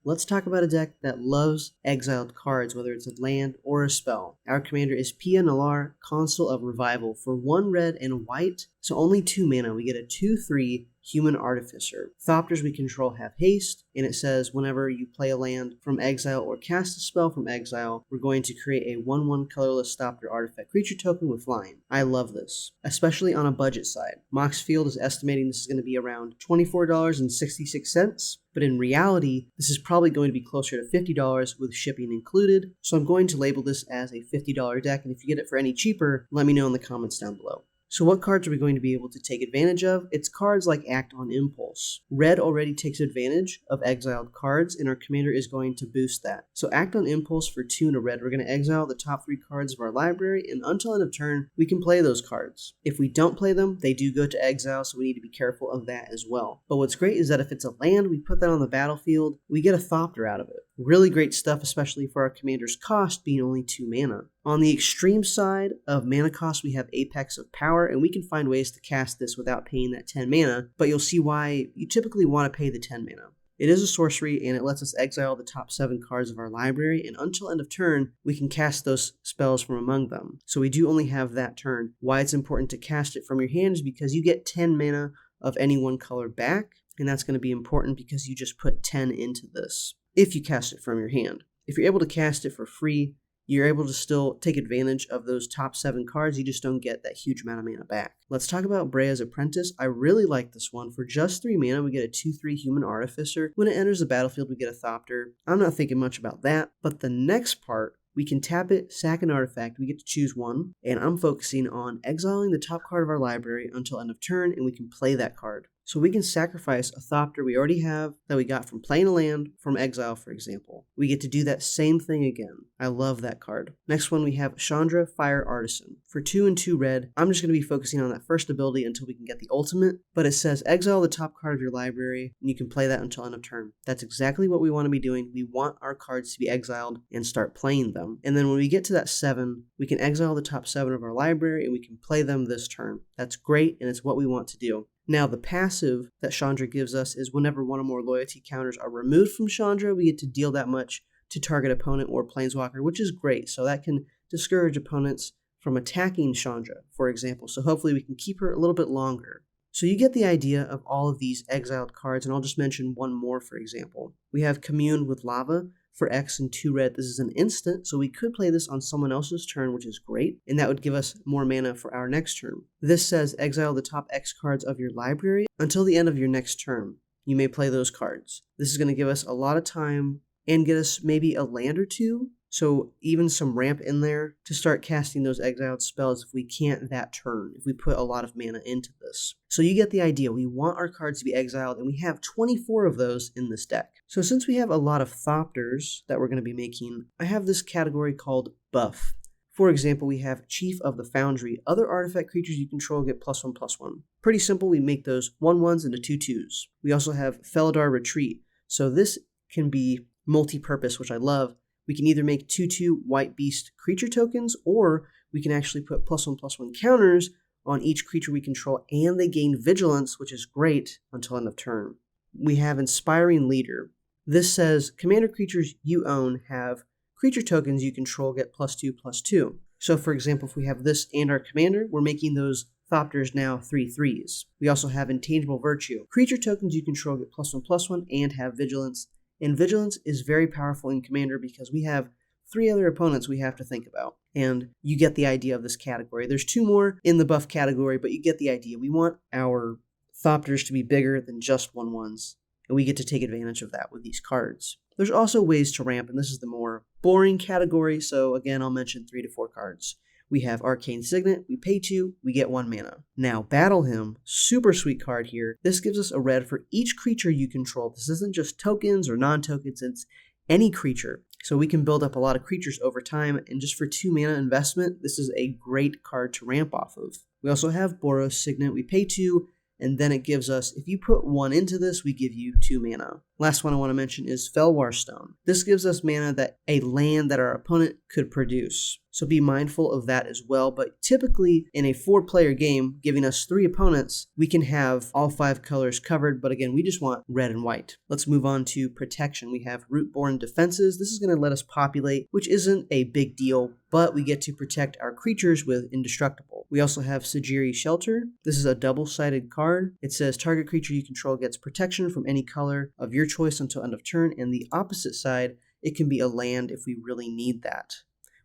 Let's talk about a deck that loves exiled cards, whether it's a land or a spell. Our commander is Pia Nalaar, Consul of Revival. For 1 red and white, so only 2 mana, we get a 2/3 Human Artificer. Thopters we control have haste, and it says whenever you play a land from exile or cast a spell from exile, we're going to create a 1/1 colorless Thopter artifact creature token with flying. I love this, especially on a budget side. Mox Field is estimating this is going to be around $24.66, but in reality, this is probably going to be closer to $50 with shipping included, so I'm going to label this as a $50 deck, and if you get it for any cheaper, let me know in the comments down below. So what cards are we going to be able to take advantage of? It's cards like Act on Impulse. Red already takes advantage of exiled cards, and our commander is going to boost that. So Act on Impulse for 2 and a red, we're going to exile the top 3 cards of our library, and until end of turn, we can play those cards. If we don't play them, they do go to exile, so we need to be careful of that as well. But what's great is that if it's a land, we put that on the battlefield, we get a Thopter out of it. Really great stuff, especially for our commander's cost being only 2 mana. On the extreme side of mana cost, we have Apex of Power, and we can find ways to cast this without paying that 10 mana, but you'll see why you typically want to pay the 10 mana. It is a sorcery, and it lets us exile the top 7 cards of our library, and until end of turn, we can cast those spells from among them. So we do only have that turn. Why it's important to cast it from your hand is because you get 10 mana of any one color back, and that's going to be important because you just put 10 into this if you cast it from your hand. If you're able to cast it for free, you're able to still take advantage of those top 7 cards, you just don't get that huge amount of mana back. Let's talk about Brea's Apprentice. I really like this one. For just 3 mana, we get a 2/3 Human Artificer. When it enters the battlefield, we get a Thopter. I'm not thinking much about that, but the next part, we can tap it, sack an artifact, we get to choose one, and I'm focusing on exiling the top card of our library until end of turn, and we can play that card. So we can sacrifice a Thopter we already have that we got from playing a land from exile, for example. We get to do that same thing again. I love that card. Next one we have Chandra, Fire Artisan. For 2 and 2 red, I'm just going to be focusing on that first ability until we can get the ultimate, but it says exile the top card of your library, and you can play that until end of turn. That's exactly what we want to be doing. We want our cards to be exiled and start playing them. And then when we get to that 7, we can exile the top 7 of our library, and we can play them this turn. That's great, and it's what we want to do. Now, the passive that Chandra gives us is whenever 1 or more loyalty counters are removed from Chandra, we get to deal that much to target opponent or planeswalker, which is great. So that can discourage opponents from attacking Chandra, for example. So hopefully we can keep her a little bit longer. So you get the idea of all of these exiled cards, and I'll just mention one more, for example. We have Commune with Lava. For X and 2 red, this is an instant, so we could play this on someone else's turn, which is great, and that would give us more mana for our next turn. This says exile the top X cards of your library until the end of your next turn. You may play those cards. This is going to give us a lot of time and get us maybe a land or 2, so even some ramp in there to start casting those exiled spells if we can't that turn, if we put a lot of mana into this. So you get the idea. We want our cards to be exiled, and we have 24 of those in this deck. So since we have a lot of Thopters that we're going to be making, I have this category called Buff. For example, we have Chief of the Foundry. Other artifact creatures you control get +1/+1. Pretty simple, we make those 1/1s into 2/2s. We also have Felidar Retreat. So this can be multi-purpose, which I love. We can either make 2/2 White Beast creature tokens, or we can actually put +1/+1 counters on each creature we control, and they gain Vigilance, which is great until end of turn. We have Inspiring Leader. This says commander creatures you own have creature tokens you control get +2/+2. So for example, if we have this and our commander, we're making those Thopters now 3/3s. We also have Intangible Virtue. Creature tokens you control get +1/+1 and have Vigilance. And Vigilance is very powerful in Commander because we have 3 other opponents we have to think about. And you get the idea of this category. There's 2 more in the buff category, but you get the idea. We want our Thopters to be bigger than just 1/1s, and we get to take advantage of that with these cards. There's also ways to ramp, and this is the more boring category, so again, I'll mention 3 to 4 cards. We have Arcane Signet, we pay 2, we get 1 mana. Now, Battle Hymn, super sweet card here. This gives us a red for each creature you control. This isn't just tokens or non-tokens, it's any creature. So we can build up a lot of creatures over time, and just for 2 mana investment, this is a great card to ramp off of. We also have Boros Signet, we pay 2, and then it gives us, if you put 1 into this, we give you 2 mana. Last one I want to mention is Felwar Stone. This gives us mana that a land that our opponent could produce. So be mindful of that as well. But typically in a 4-player game, giving us 3 opponents, we can have all 5 colors covered. But again, we just want red and white. Let's move on to protection. We have Rootborn Defenses. This is going to let us populate, which isn't a big deal, but we get to protect our creatures with Indestructible. We also have Sajiri Shelter. This is a double-sided card. It says target creature you control gets protection from any color of your choice until end of turn, and the opposite side, it can be a land if we really need that.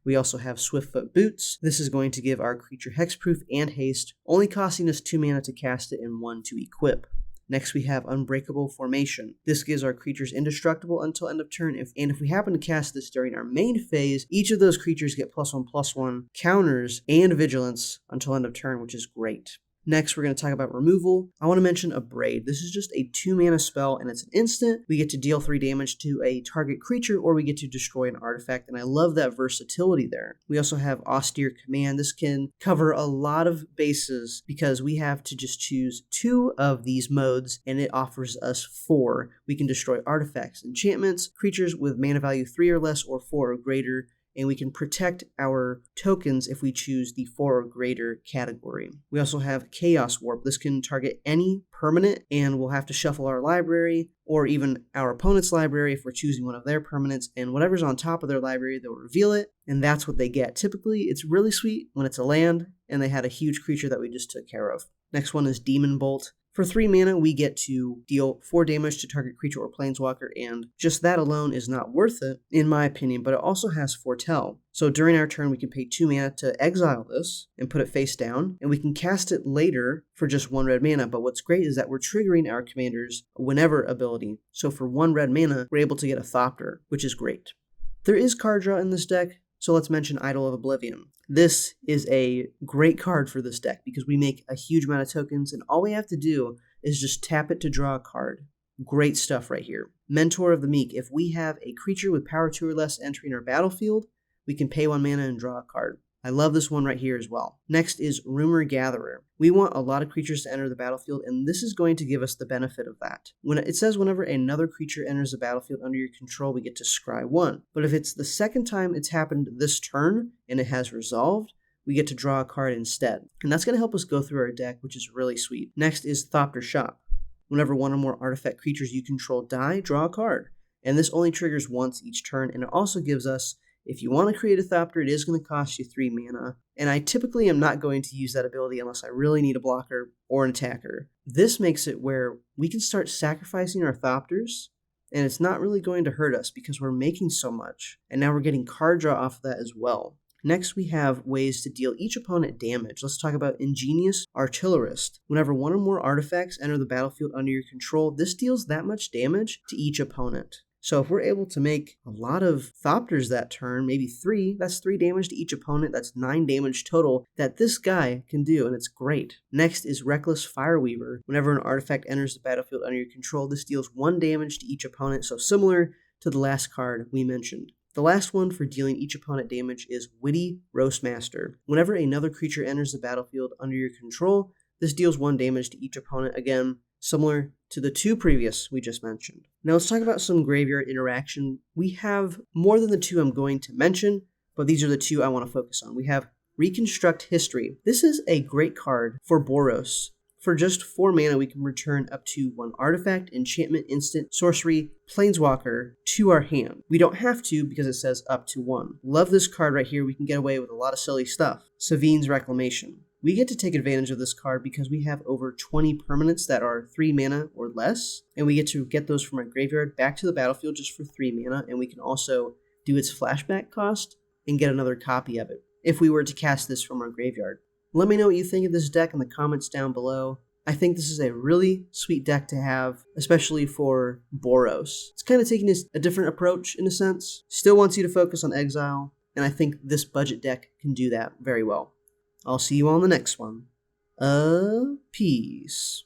We also have Swiftfoot Boots. This is going to give our creature hexproof and haste, only costing us 2 mana to cast it and 1 to equip. Next we have Unbreakable Formation. This gives our creatures indestructible until end of turn, and if we happen to cast this during our main phase, each of those creatures get +1/+1 counters and vigilance until end of turn, which is great. Next, we're going to talk about removal. I want to mention Abrade. This is just a 2-mana spell, and it's an instant. We get to deal 3 damage to a target creature, or we get to destroy an artifact, and I love that versatility there. We also have Austere Command. This can cover a lot of bases because we have to just choose 2 of these modes, and it offers us 4. We can destroy artifacts, enchantments, creatures with mana value 3 or less or 4 or greater, and we can protect our tokens if we choose the 4 or greater category. We also have Chaos Warp. This can target any permanent, and we'll have to shuffle our library or even our opponent's library if we're choosing one of their permanents, and whatever's on top of their library, they'll reveal it, and that's what they get. Typically, it's really sweet when it's a land, and they had a huge creature that we just took care of. Next one is Demon Bolt. For 3 mana, we get to deal 4 damage to target creature or planeswalker, and just that alone is not worth it, in my opinion, but it also has Foretell. So during our turn, we can pay 2 mana to exile this and put it face down, and we can cast it later for just 1 red mana, but what's great is that we're triggering our commander's whenever ability. So for 1 red mana, we're able to get a Thopter, which is great. There is card draw in this deck, so let's mention Idol of Oblivion. This is a great card for this deck because we make a huge amount of tokens, and all we have to do is just tap it to draw a card. Great stuff right here. Mentor of the Meek. If we have a creature with power 2 or less entering our battlefield, we can pay 1 mana and draw a card. I love this one right here as well. Next is Rumor Gatherer. We want a lot of creatures to enter the battlefield, and this is going to give us the benefit of that. When it says whenever another creature enters the battlefield under your control, we get to scry 1. But if it's the second time it's happened this turn and it has resolved, we get to draw a card instead. And that's going to help us go through our deck, which is really sweet. Next is Thopter Shop. Whenever 1 or more artifact creatures you control die, draw a card. And this only triggers once each turn, and it also gives us, if you want to create a Thopter, it is going to cost you 3 mana, and I typically am not going to use that ability unless I really need a blocker or an attacker. This makes it where we can start sacrificing our Thopters, and it's not really going to hurt us because we're making so much, and now we're getting card draw off of that as well. Next, we have ways to deal each opponent damage. Let's talk about Ingenious Artillerist. Whenever 1 or more artifacts enter the battlefield under your control, this deals that much damage to each opponent. So if we're able to make a lot of Thopters that turn, maybe 3, that's 3 damage to each opponent. That's 9 damage total that this guy can do, and it's great. Next is Reckless Fireweaver. Whenever an artifact enters the battlefield under your control, this deals 1 damage to each opponent, so similar to the last card we mentioned. The last one for dealing each opponent damage is Witty Roastmaster. Whenever another creature enters the battlefield under your control, this deals 1 damage to each opponent, again, similar to the 2 previous we just mentioned. Now let's talk about some graveyard interaction. We have more than the 2 I'm going to mention, but these are the 2 I want to focus on. We have Reconstruct History. This is a great card for Boros. For just 4 mana, we can return up to 1 artifact, enchantment, instant, sorcery, planeswalker to our hand. We don't have to because it says up to 1. Love this card right here. We can get away with a lot of silly stuff. Savine's Reclamation. We get to take advantage of this card because we have over 20 permanents that are 3 mana or less, and we get to get those from our graveyard back to the battlefield just for 3 mana, and we can also do its flashback cost and get another copy of it if we were to cast this from our graveyard. Let me know what you think of this deck in the comments down below. I think this is a really sweet deck to have, especially for Boros. It's kind of taking a different approach in a sense. Still wants you to focus on exile, and I think this budget deck can do that very well. I'll see you on the next one. Peace.